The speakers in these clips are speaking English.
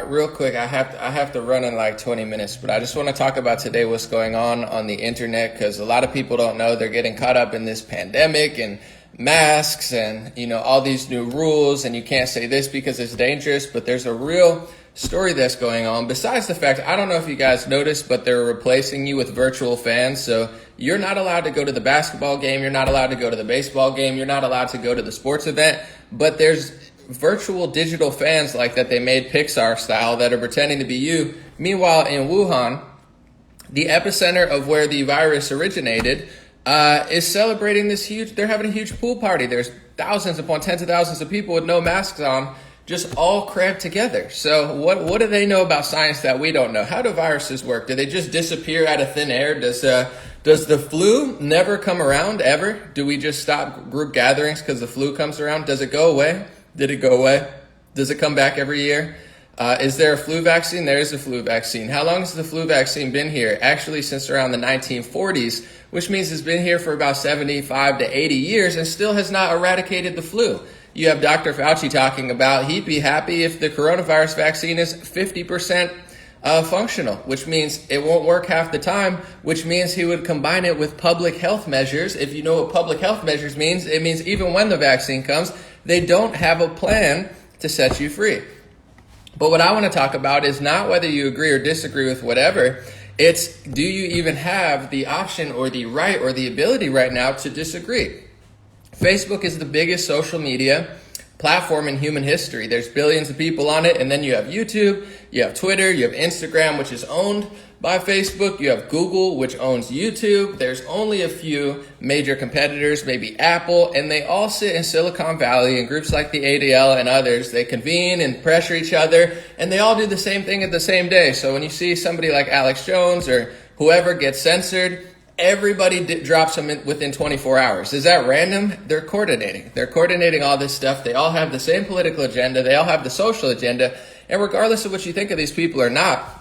Real quick, I have to run in like 20 minutes, but I just want to talk about today what's going on the internet, because a lot of people don't know. They're getting caught up in this pandemic and masks and, all these new rules, and you can't say this because it's dangerous, but there's a real story that's going on. Besides the fact, I don't know if you guys noticed, but they're replacing you with virtual fans. So you're not allowed to go to the basketball game. You're not allowed to go to the baseball game. You're not allowed to go to the sports event, but there's virtual digital fans like that they made Pixar style that are pretending to be you. Meanwhile, in Wuhan, the epicenter of where the virus originated, is celebrating they're having a huge pool party. There's thousands upon tens of thousands of people with no masks on, just all crammed together. So what do they know about science that we don't know? How do viruses work? Do they just disappear out of thin air? Does the flu never come around ever? Do we just stop group gatherings because the flu comes around? Does it go away? Did it go away? Does it come back every year? Is there a flu vaccine? There is a flu vaccine. How long has the flu vaccine been here? Actually, since around the 1940s, which means it's been here for about 75 to 80 years and still has not eradicated the flu. You have Dr. Fauci talking about he'd be happy if the coronavirus vaccine is 50% functional, which means it won't work half the time, which means he would combine it with public health measures. If you know what public health measures means, it means even when the vaccine comes, they don't have a plan to set you free. But what I want to talk about is not whether you agree or disagree with whatever. It's, do you even have the option or the right or the ability right now to disagree? Facebook is the biggest social media platform in human history. There's billions of people on it. And then you have YouTube, you have Twitter, you have Instagram, which is owned by Facebook. You have Google, which owns YouTube. There's only a few major competitors, maybe Apple, and they all sit in Silicon Valley, and groups like the ADL and others, they convene and pressure each other, and they all do the same thing at the same day. So when you see somebody like Alex Jones or whoever gets censored, everybody drops them within 24 hours. Is that random? They're coordinating. They're coordinating all this stuff. They all have the same political agenda. They all have the social agenda. And regardless of what you think of these people or not,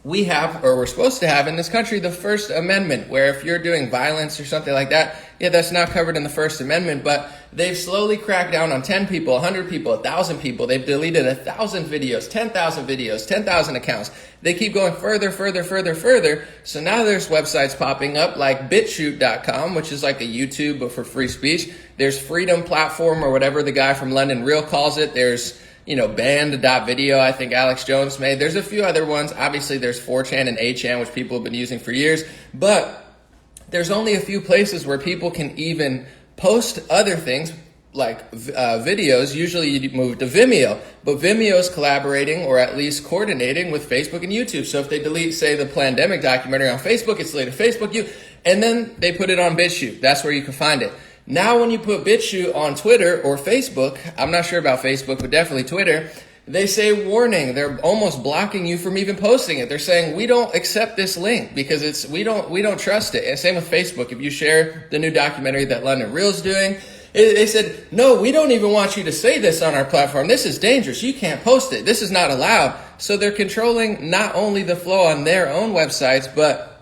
we have, or we're supposed to have in this country, the First Amendment, where if you're doing violence or something like that, that's not covered in the First Amendment, but they've slowly cracked down on 10 people, 100 people, 1,000 people. They've deleted 1,000 videos, 10,000 videos, 10,000 accounts. They keep going further. So now there's websites popping up like BitChute.com, which is like a YouTube, but for free speech. There's Freedom Platform, or whatever the guy from London Real calls it. There's banned.video, I think Alex Jones made. There's a few other ones. Obviously, there's 4chan and 8chan, which people have been using for years. But there's only a few places where people can even post other things, like videos. Usually you move to Vimeo. But Vimeo is collaborating, or at least coordinating, with Facebook and YouTube. So if they delete, say, the pandemic documentary on Facebook, it's deleted Facebook, and then they put it on BitChute. That's where you can find it. Now, when you put BitChute on Twitter or Facebook, I'm not sure about Facebook, but definitely Twitter, they say warning. They're almost blocking you from even posting it. They're saying, we don't accept this link because we don't trust it. And same with Facebook. If you share the new documentary that London Real's doing, they said, no, we don't even want you to say this on our platform. This is dangerous. You can't post it. This is not allowed. So they're controlling not only the flow on their own websites, but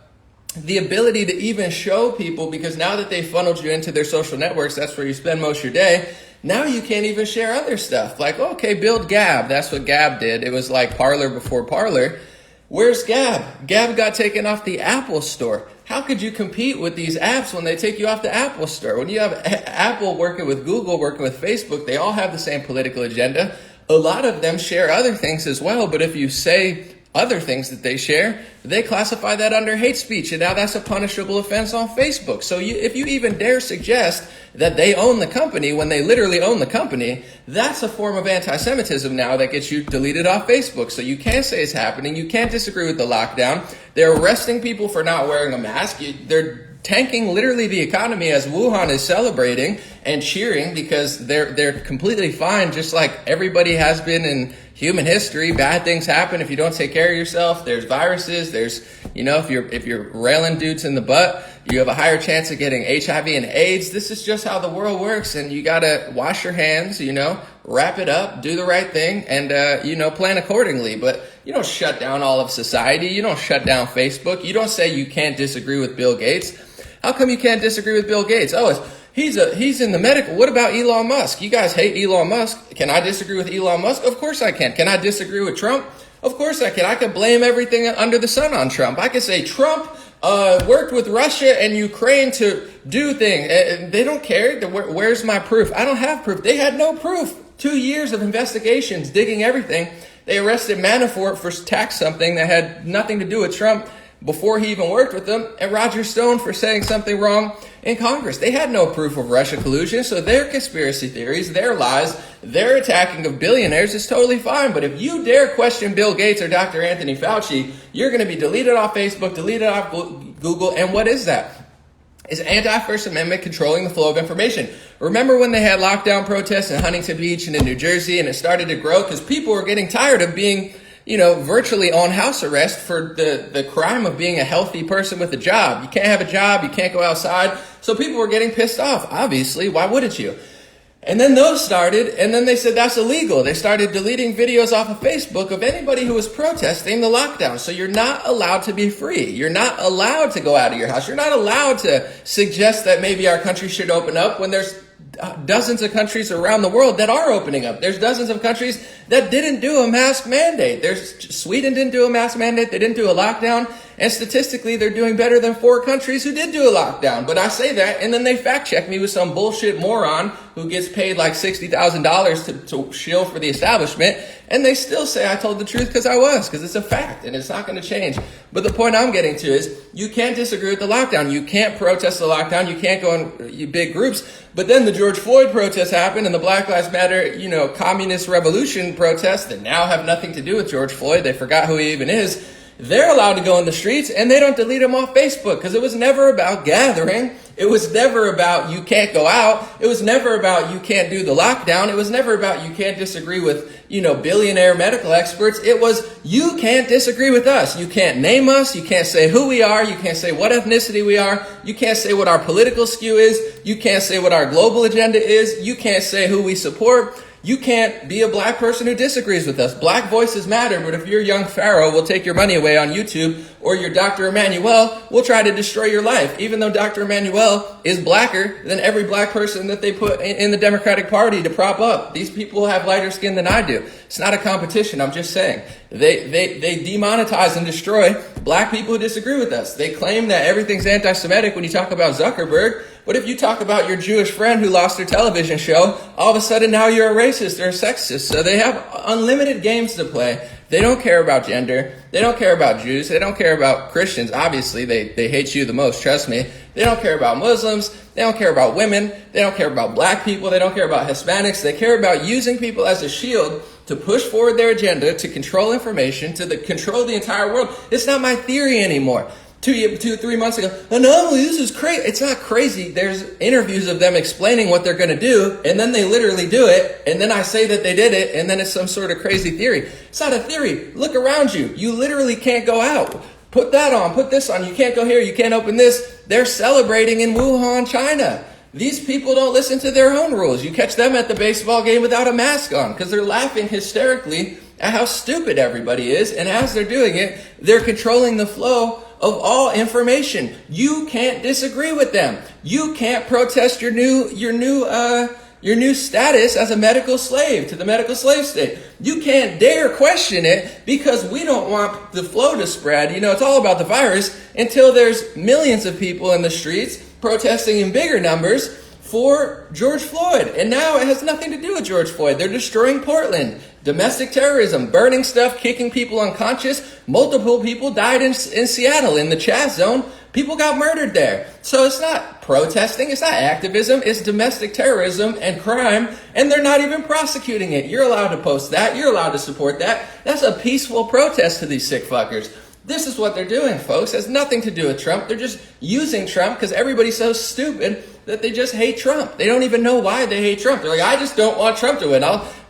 the ability to even show people, because now that they funneled you into their social networks, that's where you spend most of your day. Now you can't even share other stuff. Like, okay, build Gab. That's what Gab did. It was like Parler before Parler. Where's Gab? Gab got taken off the Apple Store. How could you compete with these apps when they take you off the Apple Store? When you have Apple working with Google, working with Facebook, they all have the same political agenda. A lot of them share other things as well, but if you say other things that they share, they classify that under hate speech, and now that's a punishable offense on Facebook. So if you even dare suggest that they own the company when they literally own the company, that's a form of anti-Semitism now that gets you deleted off Facebook. So you can't say it's happening. You can't disagree with the lockdown. They're arresting people for not wearing a mask. They're tanking literally the economy as Wuhan is celebrating and cheering because they're completely fine, just like everybody has been in human history. Bad things happen if you don't take care of yourself. There's viruses. There's, if you're railing dudes in the butt, you have a higher chance of getting HIV and AIDS. This is just how the world works, and you gotta wash your hands, wrap it up, do the right thing, and plan accordingly. But you don't shut down all of society. You don't shut down Facebook. You don't say you can't disagree with Bill Gates. How come you can't disagree with Bill Gates? Oh, He's in the medical. What about Elon Musk? You guys hate Elon Musk. Can I disagree with Elon Musk? Of course I can. Can I disagree with Trump? Of course I can. I could blame everything under the sun on Trump. I could say Trump worked with Russia and Ukraine to do things. They don't care. Where's my proof? I don't have proof. They had no proof. 2 years of investigations, digging everything. They arrested Manafort for tax something that had nothing to do with Trump before he even worked with them, and Roger Stone for saying something wrong in Congress. They had no proof of Russia collusion, so their conspiracy theories, their lies, their attacking of billionaires is totally fine. But if you dare question Bill Gates or Dr. Anthony Fauci, you're going to be deleted off Facebook, deleted off Google, and what is that? Is anti-First Amendment controlling the flow of information. Remember when they had lockdown protests in Huntington Beach and in New Jersey, and it started to grow because people were getting tired of being virtually on house arrest for the crime of being a healthy person with a job. You can't have a job, you can't go outside. So people were getting pissed off. Obviously, why wouldn't you? And then those started, and then they said that's illegal. They started deleting videos off of Facebook of anybody who was protesting the lockdown. So you're not allowed to be free. You're not allowed to go out of your house. You're not allowed to suggest that maybe our country should open up when there's dozens of countries around the world that are opening up. There's dozens of countries that didn't do a mask mandate. Sweden didn't do a mask mandate. They didn't do a lockdown. And statistically, they're doing better than 4 countries who did do a lockdown. But I say that, and then they fact check me with some bullshit moron who gets paid like $60,000 to shill for the establishment. And they still say I told the truth because it's a fact, and it's not going to change. But the point I'm getting to is you can't disagree with the lockdown. You can't protest the lockdown. You can't go in big groups. But then the George Floyd protests happened, and the Black Lives Matter, communist revolution protests that now have nothing to do with George Floyd. They forgot who he even is. They're allowed to go in the streets, and they don't delete them off Facebook because it was never about gathering. It was never about you can't go out. It was never about you can't do the lockdown. It was never about you can't disagree with, billionaire medical experts. It was you can't disagree with us. You can't name us. You can't say who we are. You can't say what ethnicity we are. You can't say what our political skew is. You can't say what our global agenda is. You can't say who we support. You can't be a black person who disagrees with us. Black voices matter, but if you're young Pharaoh, we'll take your money away on YouTube, or you're Dr. Emmanuel, we'll try to destroy your life, even though Dr. Emmanuel is blacker than every black person that they put in the Democratic Party to prop up. These people have lighter skin than I do. It's not a competition, I'm just saying. They demonetize and destroy black people who disagree with us. They claim that everything's anti-Semitic when you talk about Zuckerberg, but if you talk about your Jewish friend who lost their television show, all of a sudden now you're a racist or a sexist. So they have unlimited games to play. They don't care about gender. They don't care about Jews. They don't care about Christians. Obviously, they hate you the most, trust me. They don't care about Muslims. They don't care about women. They don't care about black people. They don't care about Hispanics. They care about using people as a shield to push forward their agenda, to control information, to control the entire world. It's not my theory anymore. 3 months ago, anomaly, this is crazy. It's not crazy. There's interviews of them explaining what they're going to do, and then they literally do it, and then I say that they did it, and then it's some sort of crazy theory. It's not a theory. Look around you. You literally can't go out. Put that on. Put this on. You can't go here. You can't open this. They're celebrating in Wuhan, China. These people don't listen to their own rules. You catch them at the baseball game without a mask on because they're laughing hysterically at how stupid everybody is, and as they're doing it, they're controlling the flow of all information. You can't disagree with them. You can't protest your new status as a medical slave to the medical slave state. You can't dare question it because we don't want the flow to spread. It's all about the virus until there's millions of people in the streets protesting in bigger numbers for George Floyd. And now it has nothing to do with George Floyd. They're destroying Portland. Domestic terrorism, burning stuff, kicking people unconscious. Multiple people died in Seattle in the Chaz zone. People got murdered there. So it's not protesting. It's not activism. It's domestic terrorism and crime. And they're not even prosecuting it. You're allowed to post that. You're allowed to support that. That's a peaceful protest to these sick fuckers. This is what they're doing, folks. It has nothing to do with Trump. They're just using Trump because everybody's so stupid that they just hate Trump. They don't even know why they hate Trump. They're like, I just don't want Trump to win.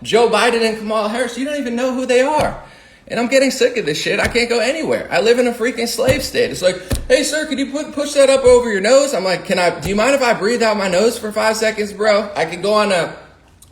Joe Biden and Kamala Harris, you don't even know who they are. And I'm getting sick of this shit. I can't go anywhere. I live in a freaking slave state. It's like, hey, sir, could you push that up over your nose? I'm like, do you mind if I breathe out my nose for 5 seconds, bro? I could go on a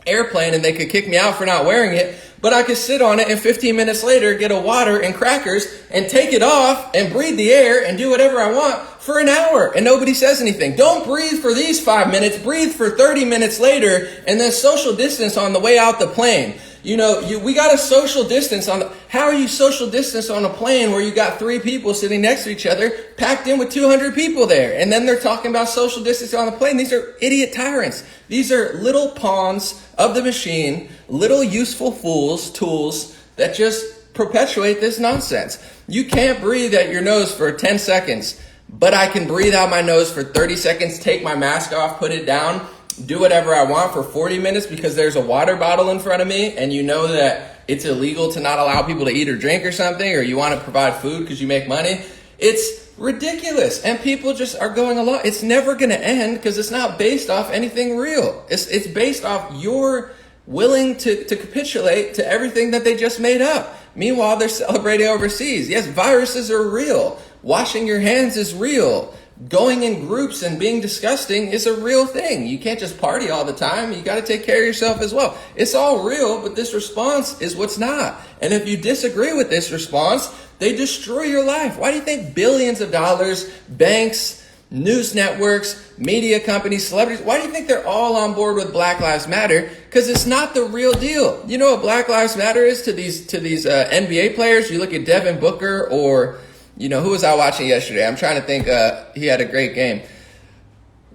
airplane and they could kick me out for not wearing it, but I could sit on it and 15 minutes later get a water and crackers and take it off and breathe the air and do whatever I want for an hour and nobody says anything. Don't breathe for these 5 minutes, breathe for 30 minutes later, and then social distance on the way out the plane. We got a social distance how are you social distance on a plane where you got 3 people sitting next to each other packed in with 200 people there? And then they're talking about social distance on the plane. These are idiot tyrants. These are little pawns of the machine, little useful tools that just perpetuate this nonsense. You can't breathe at your nose for 10 seconds, but I can breathe out my nose for 30 seconds, take my mask off, put it down, do whatever I want for 40 minutes because there's a water bottle in front of me and you know that it's illegal to not allow people to eat or drink or something, or you want to provide food because you make money. It's ridiculous. And people just are going along. It's never going to end because it's not based off anything real. It's based off your willing to capitulate to everything that they just made up. Meanwhile, they're celebrating overseas. Yes, viruses are real. Washing your hands is real. Going in groups and being disgusting is a real thing. You can't just party all the time. You got to take care of yourself as well. It's all real, but this response is what's not. And if you disagree with this response, they destroy your life. Why do you think billions of dollars, banks, news networks, media companies, celebrities, why do you think they're all on board with Black Lives Matter? Because it's not the real deal. You know what Black Lives Matter is to these NBA players? You look at Devin Booker or who was I watching yesterday? I'm trying to think. He had a great game.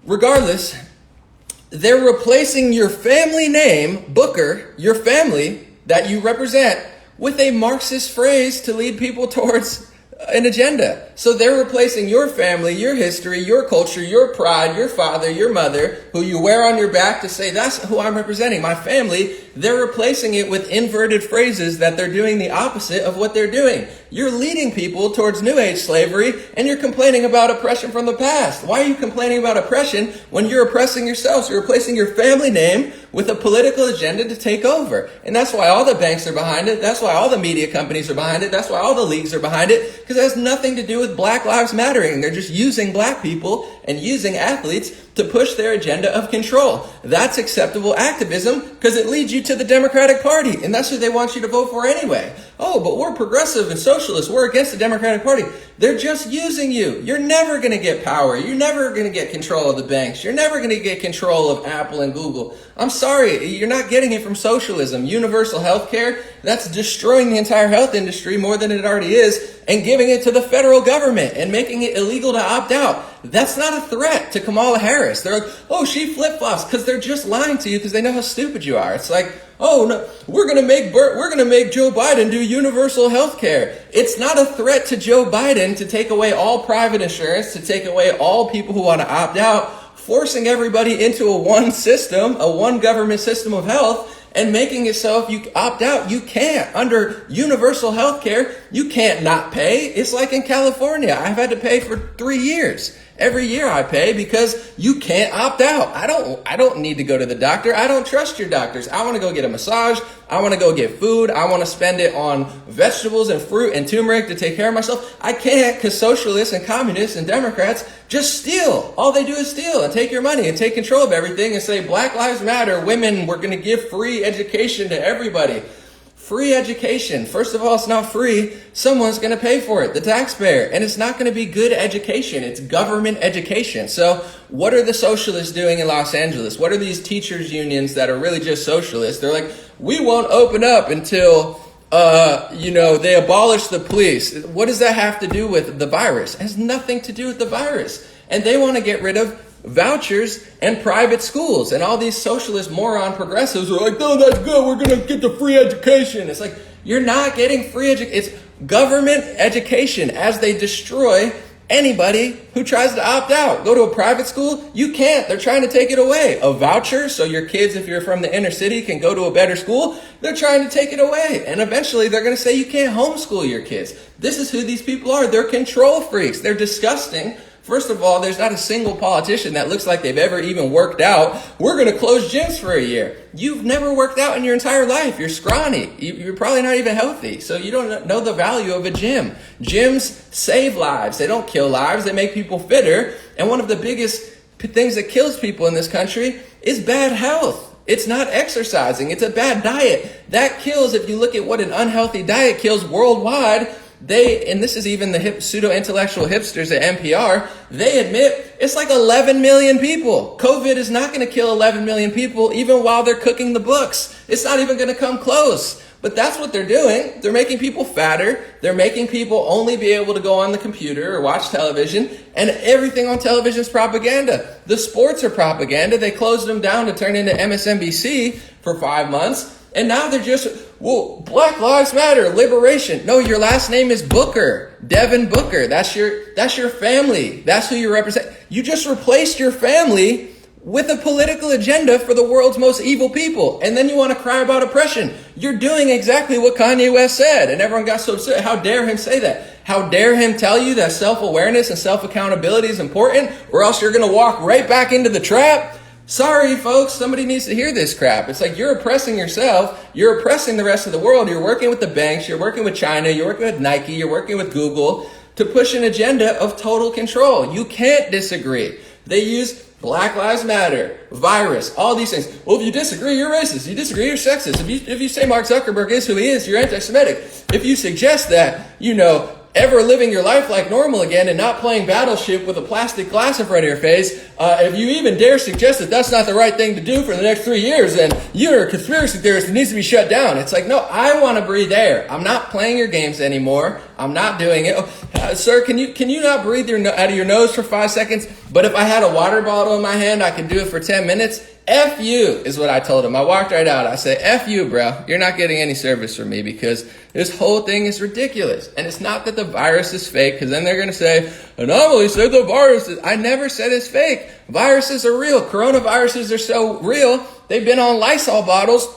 Regardless, they're replacing your family name, Booker, your family that you represent, with a Marxist phrase to lead people towards an agenda. So they're replacing your family, your history, your culture, your pride, your father, your mother, who you wear on your back to say, that's who I'm representing, my family. They're replacing it with inverted phrases that they're doing the opposite of what they're doing. You're leading people towards New Age slavery, and you're complaining about oppression from the past. Why are you complaining about oppression when you're oppressing yourselves? You're replacing your family name with a political agenda to take over. And that's why all the banks are behind it. That's why all the media companies are behind it. That's why all the leagues are behind it, because it has nothing to do with Black Lives Mattering. They're just using black people and using athletes to push their agenda of control. That's acceptable activism because it leads you to the Democratic Party, and that's who they want you to vote for anyway. Oh, but we're progressive and socialist. We're against the Democratic Party. They're just using you. You're never going to get power. You're never going to get control of the banks. You're never going to get control of Apple and Google. I'm sorry, you're not getting it from socialism. Universal health care, that's destroying the entire health industry more than it already is, and giving it to the federal government and making it illegal to opt out. That's not a threat to Kamala Harris. They're like, oh, she flip-flops, because they're just lying to you because they know how stupid you are. It's like, oh, no, we're going to make Joe Biden do universal health care. It's not a threat to Joe Biden to take away all private insurance, to take away all people who want to opt out, forcing everybody into a one government system of health, and making it so if you opt out, you can't. Under universal health care, you can't not pay. It's like in California. I've had to pay for 3 years. Every year I pay because you can't opt out. I don't need to go to the doctor. I don't trust your doctors. I want to go get a massage. I want to go get food. I want to spend it on vegetables and fruit and turmeric to take care of myself. I can't because socialists and communists and Democrats just steal. All they do is steal and take your money and take control of everything and say Black Lives Matter, women, we're going to give free education to everybody. Free education. First of all, it's not free. Someone's going to pay for it, the taxpayer. And it's not going to be good education. It's government education. So what are the socialists doing in Los Angeles? What are these teachers unions that are really just socialists? They're like, we won't open up until, they abolish the police. What does that have to do with the virus? It has nothing to do with the virus. And they want to get rid of vouchers and private schools, and all these socialist moron progressives are like, oh, that's good, we're going to get the free education. It's like, you're not getting free education. It's government education as they destroy anybody who tries to opt out. Go to a private school, you can't. They're trying to take it away. A voucher, so your kids, if you're from the inner city, can go to a better school, they're trying to take it away. And eventually they're going to say you can't homeschool your kids. This is who these people are. They're control freaks. They're disgusting. First of all, there's not a single politician that looks like they've ever even worked out. We're going to close gyms for a year. You've never worked out in your entire life. You're scrawny. You're probably not even healthy. So you don't know the value of a gym. Gyms save lives. They don't kill lives. They make people fitter. And one of the biggest things that kills people in this country is bad health. It's not exercising. It's a bad diet. That kills, if you look at what an unhealthy diet kills worldwide, and this is even the pseudo-intellectual hipsters at NPR, they admit it's like 11 million people. COVID is not going to kill 11 million people even while they're cooking the books. It's not even going to come close. But that's what they're doing. They're making people fatter. They're making people only be able to go on the computer or watch television. And everything on television is propaganda. The sports are propaganda. They closed them down to turn into MSNBC for 5 months. And now they're just, well, Black Lives Matter, liberation. No, your last name is Booker, Devin Booker. That's your family. That's who you represent. You just replaced your family with a political agenda for the world's most evil people. And then you want to cry about oppression. You're doing exactly what Kanye West said. And everyone got so upset. How dare him say that? How dare him tell you that self-awareness and self-accountability is important, or else you're going to walk right back into the trap? Sorry, folks, somebody needs to hear this crap. It's like you're oppressing yourself. You're oppressing the rest of the world. You're working with the banks. You're working with China. You're working with Nike. You're working with Google to push an agenda of total control. You can't disagree. They use Black Lives Matter, virus, all these things. Well, if you disagree, you're racist. You disagree, you're sexist. If you say Mark Zuckerberg is who he is, you're anti-Semitic. If you suggest that, ever living your life like normal again and not playing Battleship with a plastic glass in front of your face, if you even dare suggest that that's not the right thing to do for the next 3 years, then you're a conspiracy theorist that needs to be shut down. It's like, no, I want to breathe air. I'm not playing your games anymore. I'm not doing it. Sir, can you not breathe out of your nose for 5 seconds? But if I had a water bottle in my hand, I could do it for 10 minutes. F you is what I told him. I walked right out. I said, F you, bro. You're not getting any service from me because this whole thing is ridiculous. And it's not that the virus is fake, because then they're going to say, Anomaly said the virus is... I never said it's fake. Viruses are real. Coronaviruses are so real. They've been on Lysol bottles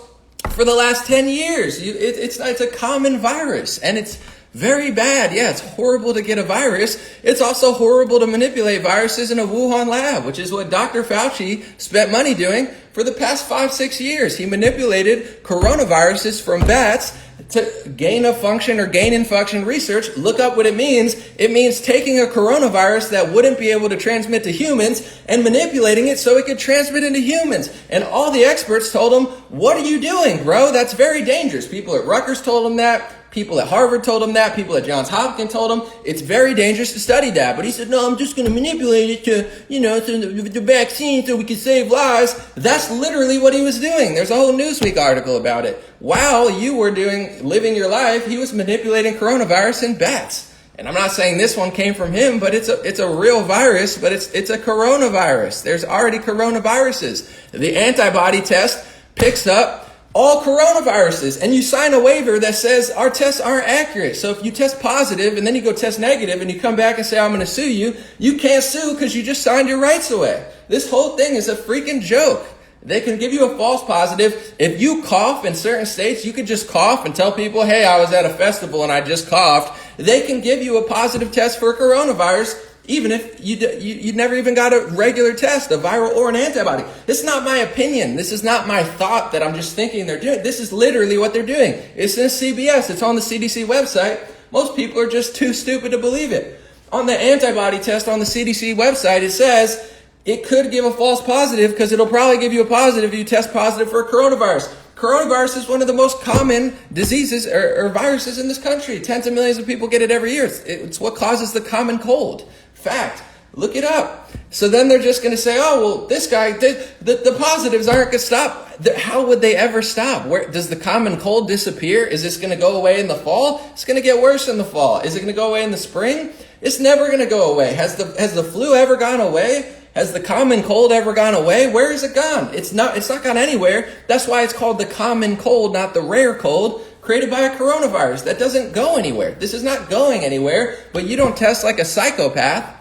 for the last 10 years. It's a common virus, and it's very bad. Yeah, it's horrible to get a virus. It's also horrible to manipulate viruses in a Wuhan lab, which is what Dr. Fauci spent money doing for the past 5-6 years. He manipulated coronaviruses from bats to gain in function research. Look up what it means. It means taking a coronavirus that wouldn't be able to transmit to humans and manipulating it so it could transmit into humans. And all the experts told him, what are you doing, bro? That's very dangerous. People at Rutgers told him that. People at Harvard told him that. People at Johns Hopkins told him it's very dangerous to study that. But he said, no, I'm just going to manipulate it to, the vaccine so we can save lives. That's literally what he was doing. There's a whole Newsweek article about it. While you were living your life, he was manipulating coronavirus in bats. And I'm not saying this one came from him, but it's a real virus, but it's a coronavirus. There's already coronaviruses. The antibody test picks up all coronaviruses, and you sign a waiver that says our tests aren't accurate. So if you test positive and then you go test negative and you come back and say, I'm going to sue you, you can't sue because you just signed your rights away. This whole thing is a freaking joke. They can give you a false positive. If you cough in certain states, you could just cough and tell people, hey, I was at a festival and I just coughed. They can give you a positive test for a coronavirus, even if you never even got a regular test, a viral or an antibody. This is not my opinion. This is not my thought that I'm just thinking they're doing. This is literally what they're doing. It's in CBS. It's on the CDC website. Most people are just too stupid to believe it. On the antibody test on the CDC website, it says it could give a false positive because it'll probably give you a positive if you test positive for a coronavirus. Coronavirus is one of the most common diseases or viruses in this country. Tens of millions of people get it every year. It's what causes the common cold. Fact. Look it up. So then they're just going to say, oh, well, this guy, the positives aren't going to stop. How would they ever stop? Does the common cold disappear? Is this going to go away in the fall? It's going to get worse in the fall. Is it going to go away in the spring? It's never going to go away. Has the flu ever gone away? Has the common cold ever gone away? Where is it gone? It's not gone anywhere. That's why it's called the common cold, not the rare cold, created by a coronavirus. That doesn't go anywhere. This is not going anywhere, but you don't test like a psychopath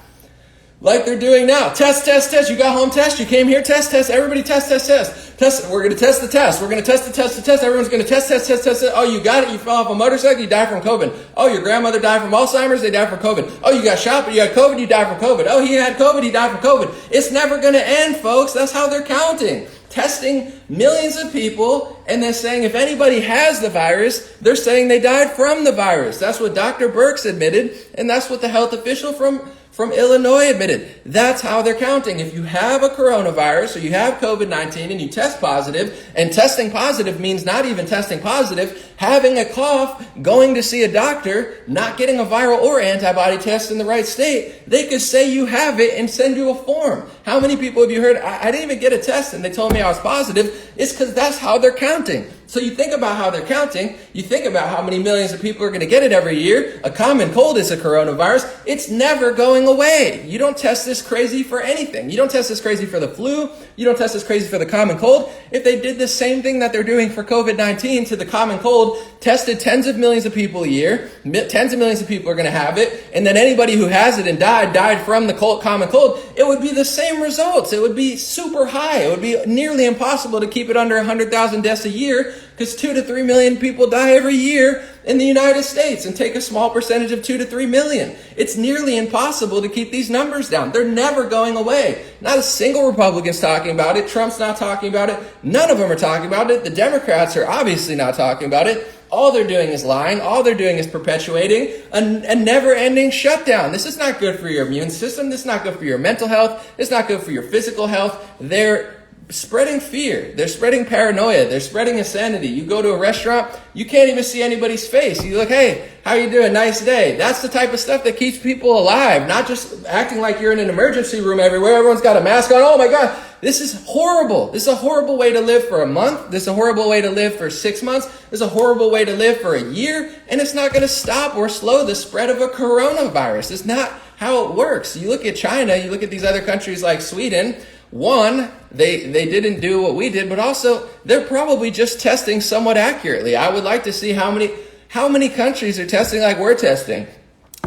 like they're doing now. Test. You got home test. You came here. Test. Everybody test. We're going to test the test. We're going to test the test. Everyone's going to test. Oh, you got it. You fell off a motorcycle. You died from COVID. Oh, your grandmother died from Alzheimer's. They died from COVID. Oh, you got shot, but you had COVID. You died from COVID. Oh, he had COVID. He died from COVID. It's never going to end, folks. That's how they're counting. Testing millions of people and then saying if anybody has the virus, they're saying they died from the virus. That's what Dr. Birx admitted, and that's what the health official from from Illinois admitted. That's how they're counting. If you have a coronavirus or you have COVID-19 and you test positive, and testing positive means not even testing positive, having a cough, going to see a doctor, not getting a viral or antibody test in the right state, they could say you have it and send you a form. How many people have you heard, I didn't even get a test and they told me I was positive? It's because that's how they're counting. So you think about how they're counting, you think about how many millions of people are going to get it every year. A common cold is a coronavirus. It's never going away. You don't test this crazy for anything. You don't test this crazy for the flu. You don't test this crazy for the common cold. If they did the same thing that they're doing for COVID-19 to the common cold, tested tens of millions of people a year, tens of millions of people are going to have it, and then anybody who has it and died from the common cold, it would be the same results. It would be super high. It would be nearly impossible to keep it under 100,000 deaths a year, because 2 to 3 million people die every year in the United States, and take a small percentage of 2 to 3 million. It's nearly impossible to keep these numbers down. They're never going away. Not a single Republican's talking about it. Trump's not talking about it. None of them are talking about it. The Democrats are obviously not talking about it. All they're doing is lying. All they're doing is perpetuating a never-ending shutdown. This is not good for your immune system. This is not good for your mental health. It's not good for your physical health. They're spreading fear. They're spreading paranoia. They're spreading insanity. You go to a restaurant, you can't even see anybody's face. You look, hey, how you doing? Nice day. That's the type of stuff that keeps people alive, not just acting like you're in an emergency room everywhere. Everyone's got a mask on. Oh my God, this is horrible. This is a horrible way to live for a month. This is a horrible way to live for 6 months. This is a horrible way to live for a year. And it's not going to stop or slow the spread of a coronavirus. It's not how it works. You look at China, you look at these other countries like Sweden. One, they didn't do what we did, but also they're probably just testing somewhat accurately. I would like to see how many countries are testing like we're testing.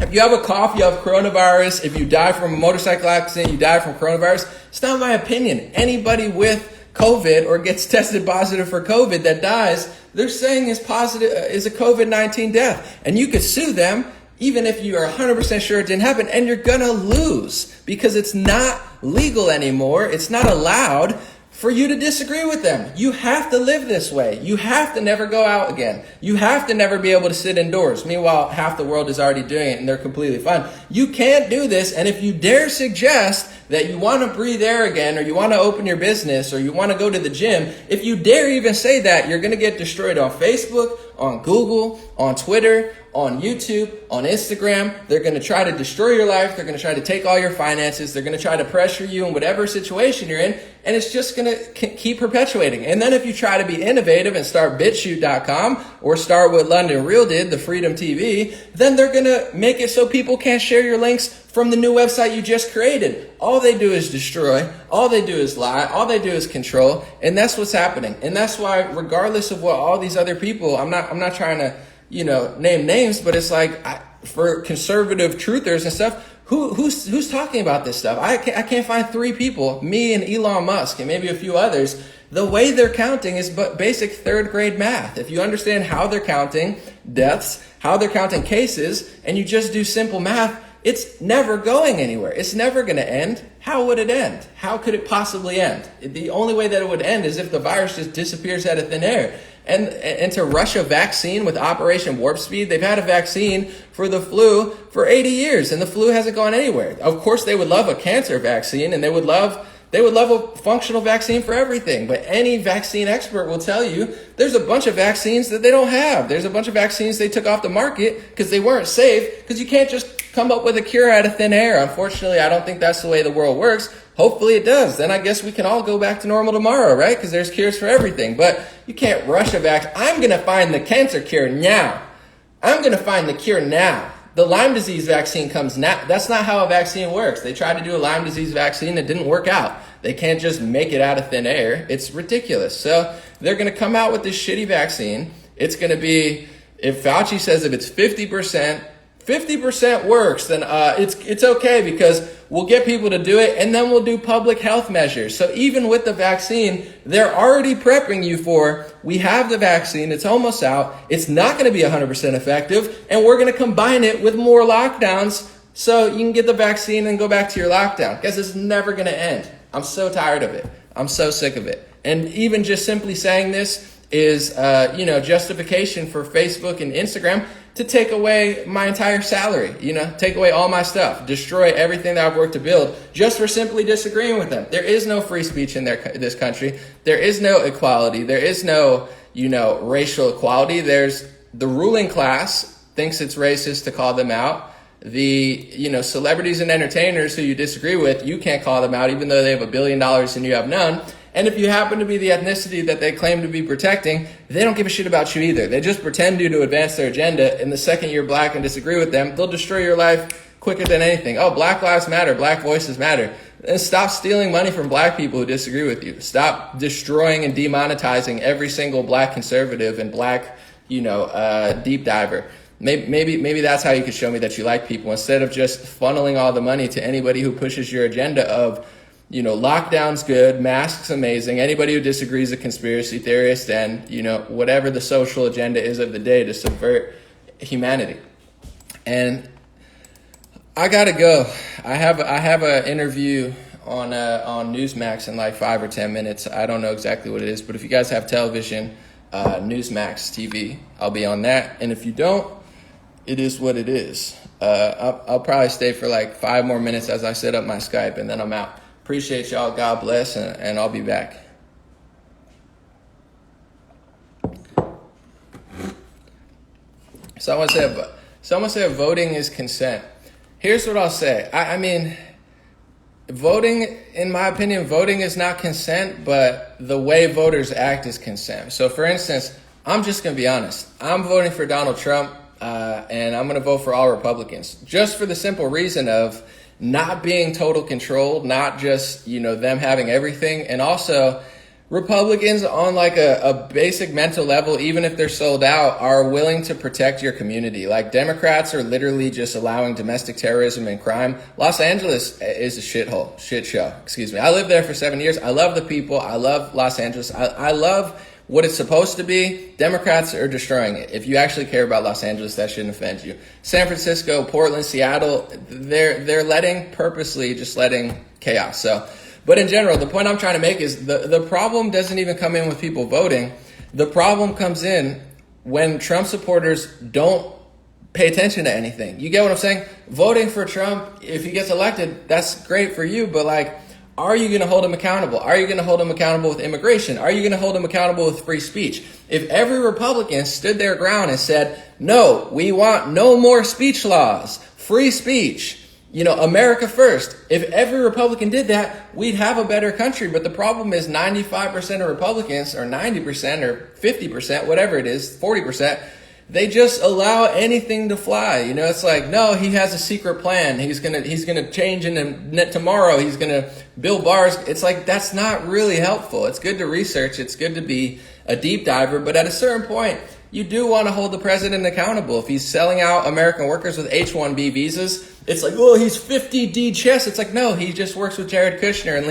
If you have a cough, you have coronavirus. If you die from a motorcycle accident, you die from coronavirus. It's not my opinion. Anybody with COVID or gets tested positive for COVID that dies, they're saying is a COVID-19 death. And you could sue them even if you are 100% sure it didn't happen, and you're gonna lose because it's not legal anymore. It's not allowed for you to disagree with them. You have to live this way. You have to never go out again. You have to never be able to sit indoors. Meanwhile, half the world is already doing it and they're completely fine. You can't do this. And if you dare suggest that you want to breathe air again, or you want to open your business, or you want to go to the gym, if you dare even say that, you're going to get destroyed on Facebook, on Google, on Twitter, on YouTube, on Instagram. They're going to try to destroy your life. They're going to try to take all your finances. They're going to try to pressure you in whatever situation you're in. And it's just going to keep perpetuating. And then if you try to be innovative and start BitChute.com or start what London Real did, the Freedom TV, then they're going to make it so people can't share your links from the new website you just created. All they do is destroy. All they do is lie. All they do is control. And that's what's happening. And that's why, regardless of what all these other people, I'm not trying to, name names, but it's like for conservative truthers and stuff, who's talking about this stuff? I can't find 3 people, me and Elon Musk and maybe a few others. The way they're counting is but basic 3rd grade math. If you understand how they're counting deaths, how they're counting cases, and you just do simple math, it's never going anywhere. It's never going to end. How would it end? How could it possibly end? The only way that it would end is if the virus just disappears out of thin air. And to rush a vaccine with Operation Warp Speed, they've had a vaccine for the flu for 80 years, and the flu hasn't gone anywhere. Of course, they would love a cancer vaccine, and they would love a functional vaccine for everything. But any vaccine expert will tell you there's a bunch of vaccines that they don't have. There's a bunch of vaccines they took off the market because they weren't safe, because you can't just come up with a cure out of thin air. Unfortunately, I don't think that's the way the world works. Hopefully it does. Then I guess we can all go back to normal tomorrow, right? Because there's cures for everything. But you can't rush a vaccine. I'm going to find the cancer cure now. I'm going to find the cure now. The Lyme disease vaccine comes now. That's not how a vaccine works. They tried to do a Lyme disease vaccine. It didn't work out. They can't just make it out of thin air. It's ridiculous. So they're going to come out with this shitty vaccine. It's going to be, if Fauci says if it's 50% works, then it's okay, because we'll get people to do it, and then we'll do public health measures. So even with the vaccine, they're already prepping you for, we have the vaccine, it's almost out, it's not going to be 100% effective, and we're going to combine it with more lockdowns so you can get the vaccine and go back to your lockdown. Guys, it's never going to end. I'm so tired of it. I'm so sick of it. And even just simply saying this is, justification for Facebook and Instagram. to take away my entire salary, take away all my stuff, destroy everything that I've worked to build just for simply disagreeing with them. There is no free speech in this country. There is no equality. There is no, racial equality. There's the ruling class thinks it's racist to call them out. The, celebrities and entertainers who you disagree with, you can't call them out even though they have $1 billion and you have none. And if you happen to be the ethnicity that they claim to be protecting, they don't give a shit about you either. They just pretend to advance their agenda. And the second you're black and disagree with them, they'll destroy your life quicker than anything. Oh, Black Lives Matter, Black voices matter. And stop stealing money from black people who disagree with you. Stop destroying and demonetizing every single black conservative and black, deep diver. Maybe that's how you could show me that you like people, instead of just funneling all the money to anybody who pushes your agenda of, lockdown's good, masks amazing, anybody who disagrees is a conspiracy theorist, and, whatever the social agenda is of the day to subvert humanity. And I gotta go. I have an interview on Newsmax in like 5 or 10 minutes. I don't know exactly what it is, but if you guys have television, Newsmax TV, I'll be on that. And if you don't, it is what it is. I'll probably stay for like 5 more minutes as I set up my Skype, and then I'm out. Appreciate y'all. God bless, and I'll be back. Someone said voting is consent. Here's what I'll say. I mean, voting, in my opinion, voting is not consent, but the way voters act is consent. So, for instance, I'm just going to be honest. I'm voting for Donald Trump, and I'm going to vote for all Republicans, just for the simple reason of not being total control, not just, them having everything. And also, Republicans on like a basic mental level, even if they're sold out, are willing to protect your community. Like, Democrats are literally just allowing domestic terrorism and crime. Los Angeles is a shit show. I lived there for 7 years. I love the people. I love Los Angeles. I love what it's supposed to be. Democrats are destroying it. If you actually care about Los Angeles, that shouldn't offend you. San Francisco, Portland, Seattle, they're purposely letting chaos. So, but in general, the point I'm trying to make is the problem doesn't even come in with people voting. The problem comes in when Trump supporters don't pay attention to anything. You get what I'm saying? Voting for Trump, if he gets elected, that's great for you, but like, are you going to hold him accountable? Are you going to hold him accountable with immigration? Are you going to hold him accountable with free speech? If every Republican stood their ground and said, no, we want no more speech laws, free speech, America first. If every Republican did that, we'd have a better country. But the problem is 95% of Republicans, or 90% or 50%, whatever it is, 40%, they just allow anything to fly. It's like, no, he has a secret plan. He's gonna change tomorrow. He's gonna build bars. It's like, that's not really helpful. It's good to research. It's good to be a deep diver. But at a certain point, you do want to hold the president accountable. If he's selling out American workers with H-1B visas, it's like, well, he's 50 D chess. It's like, no, he just works with Jared Kushner and